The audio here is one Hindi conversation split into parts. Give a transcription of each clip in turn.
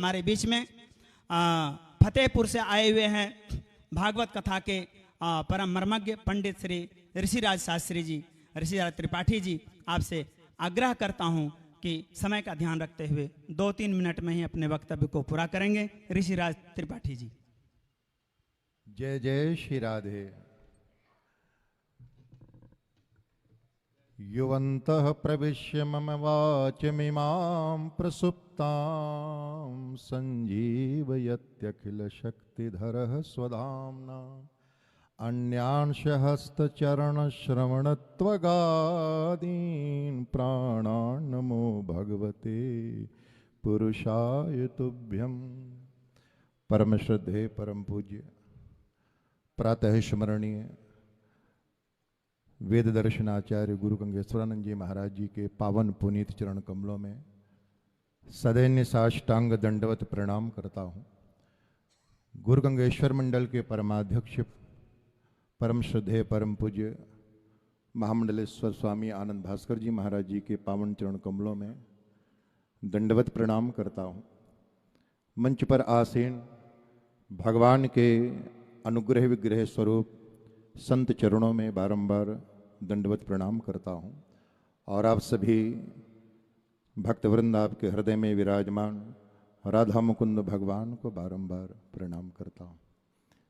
हमारे बीच में फतेहपुर से आए हुए हैं भागवत कथा के परम मर्मज्ञ पंडित श्री ऋषिराज शास्त्री जी, ऋषिराज त्रिपाठी जी। आपसे आग्रह करता हूं कि समय का ध्यान रखते हुए 2-3 मिनट में ही अपने वक्तव्य को पूरा करेंगे। ऋषिराज त्रिपाठी जी। जय जय श्री राधे। युवन्तः प्रविश्य मम वाचमिमां प्रसुप्तां सञ्जीवयत्यखिलशक्तिधरः स्वधाम्ना अन्यांशहस्तचरणश्रवणत्वगादीन् प्राणान् नमो भगवते पुरुषाय तुभ्यं। परम श्रद्धेय परम पूज्य प्रातः स्मरणीय वेद दर्शनाचार्य गुरु गंगेश्वरानंद जी महाराज जी के पावन पुनीत चरण कमलों में सदैन्य साष्टांग दंडवत प्रणाम करता हूँ। गुरु गंगेश्वर मंडल के परमाध्यक्ष परम श्रद्धेय परम पूज्य महामंडलेश्वर स्वामी आनंद भास्कर जी महाराज जी के पावन चरण कमलों में दंडवत प्रणाम करता हूँ। मंच पर आसीन भगवान के अनुग्रह विग्रह स्वरूप संत चरणों में बारंबार दंडवत प्रणाम करता हूँ और आप सभी भक्तवृंद आपके हृदय में विराजमान राधा मुकुंद भगवान को बारंबार प्रणाम करता हूँ।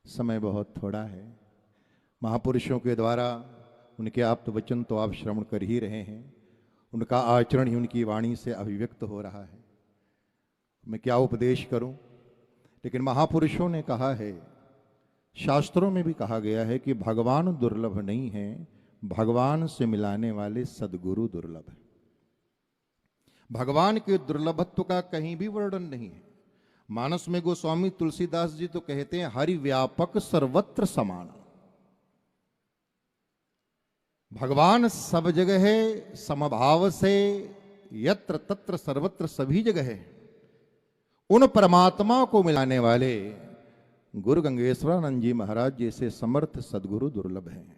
समय बहुत थोड़ा है। महापुरुषों के द्वारा उनके आप्त वचन तो आप श्रवण कर ही रहे हैं, उनका आचरण ही उनकी वाणी से अभिव्यक्त हो रहा है। मैं क्या उपदेश करूं, लेकिन महापुरुषों ने कहा है, शास्त्रों में भी कहा गया है कि भगवान दुर्लभ नहीं है, भगवान से मिलाने वाले सद्गुरु दुर्लभ है। भगवान के दुर्लभत्व का कहीं भी वर्णन नहीं है। मानस में गोस्वामी तुलसीदास जी तो कहते हैं हरि व्यापक सर्वत्र समान। भगवान सब जगह है, समभाव से यत्र तत्र सर्वत्र सभी जगह है। उन परमात्मा को मिलाने वाले गुरु गंगेश्वरानंद जी महाराज जैसे समर्थ सदगुरु दुर्लभ हैं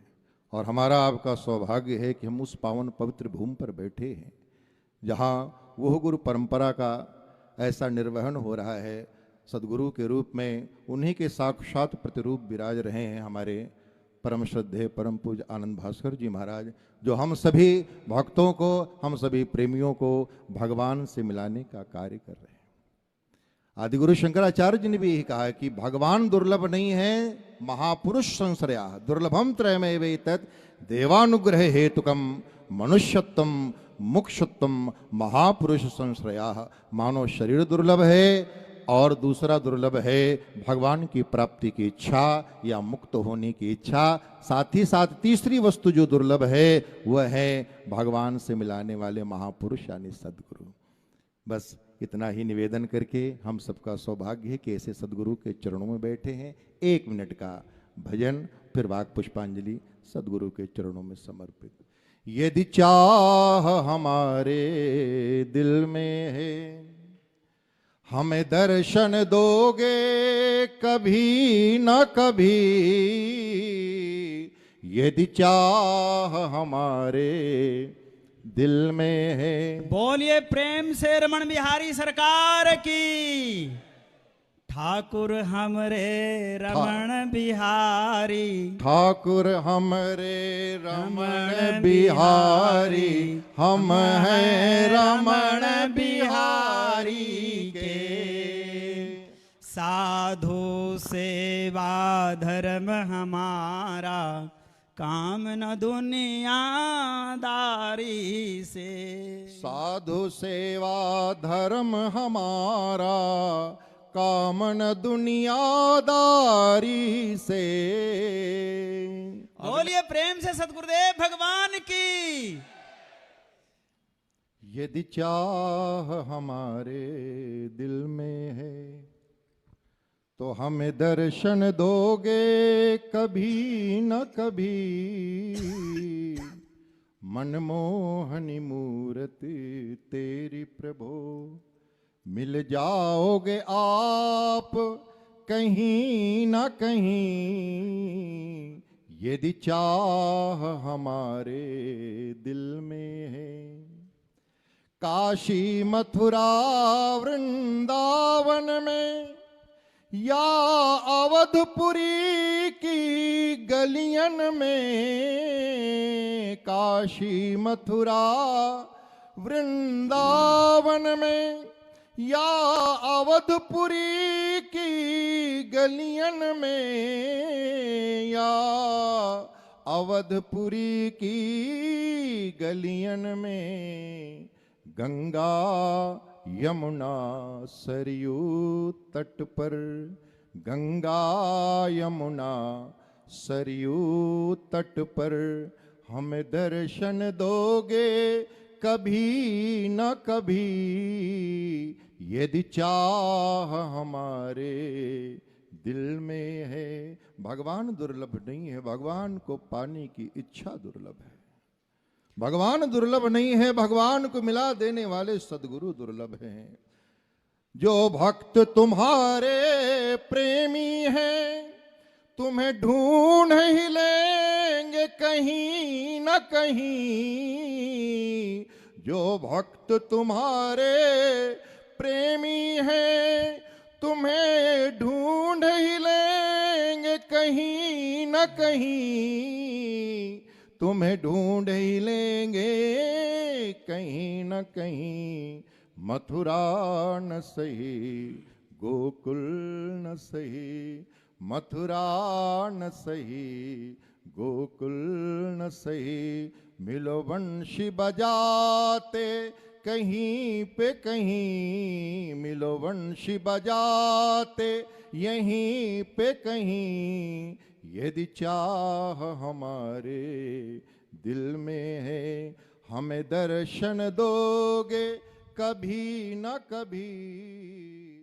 और हमारा आपका सौभाग्य है कि हम उस पावन पवित्र भूमि पर बैठे हैं जहाँ वह गुरु परंपरा का ऐसा निर्वहन हो रहा है। सदगुरु के रूप में उन्हीं के साक्षात प्रतिरूप विराज रहे हैं हमारे परम श्रद्धेय परम पूज्य आनंद भास्कर जी महाराज, जो हम सभी भक्तों को, हम सभी प्रेमियों को भगवान से मिलाने का कार्य कर रहे हैं। आदिगुरु शंकराचार्य जी ने भी यही कहा है कि भगवान दुर्लभ नहीं है, महापुरुष संश्रया दुर्लभम त्रयमेवैतत् देवानुग्रह हेतुकम मनुष्यत्वम मुक्षत्वम महापुरुष संश्रया। मानव शरीर दुर्लभ है और दूसरा दुर्लभ है भगवान की प्राप्ति की इच्छा या मुक्त होने की इच्छा। साथ ही साथ तीसरी वस्तु जो दुर्लभ है वह है भगवान से मिलाने वाले महापुरुष यानी सदगुरु। बस इतना ही निवेदन करके हम सबका सौभाग्य है कि ऐसे सदगुरु के चरणों में बैठे हैं। 1 मिनट का भजन, फिर वाक पुष्पांजलि सदगुरु के चरणों में समर्पित। यदि चाह हमारे दिल में है, हमें दर्शन दोगे कभी न कभी। यदि चाह हमारे दिल में है। बोलिए प्रेम से रमण बिहारी सरकार की। ठाकुर हमरे रमण बिहारी, ठाकुर हमरे रमण बिहारी, हम हैं रमण बिहारी के। साधु सेवा धर्म हमारा, काम न दुनियादारी से। साधु सेवा धर्म हमारा, काम न दुनियादारी से। बोलिए प्रेम से सतगुरुदेव भगवान की। यदि चाह हमारे दिल में है, तो हमें दर्शन दोगे कभी न कभी। मनमोहनी मूर्ति तेरी प्रभो, मिल जाओगे आप कहीं न कहीं। यदि चाह हमारे दिल में है, काशी मथुरा वृंदावन में या अवधपुरी की गलियन में, काशी मथुरा वृंदावन में या अवधपुरी की गलियन में, या अवधपुरी की गलियन में, गंगा यमुना सरयू तट पर, गंगा यमुना सरयू तट पर हमें दर्शन दोगे कभी न कभी, यदि चाह हमारे दिल में है। भगवान दुर्लभ नहीं है, भगवान को पाने की इच्छा दुर्लभ है। भगवान दुर्लभ नहीं है, भगवान को मिला देने वाले सदगुरु दुर्लभ हैं। जो भक्त तुम्हारे प्रेमी हैं, तुम्हें ढूंढ ही लेंगे कहीं न कहीं। जो भक्त तुम्हारे प्रेमी हैं, तुम्हें ढूंढ ही लेंगे कहीं न कहीं, तुम्हें ढूंढ ही लेंगे कहीं न कहीं। मथुरा न सही गोकुल न सही, मथुरा न सही गोकुल न सही, मिलो वंशी बजाते कहीं पे कहीं, मिलो वंशी बजाते यहीं पे कहीं, यदि चाह हमारे दिल में है, हमें दर्शन दोगे कभी न कभी।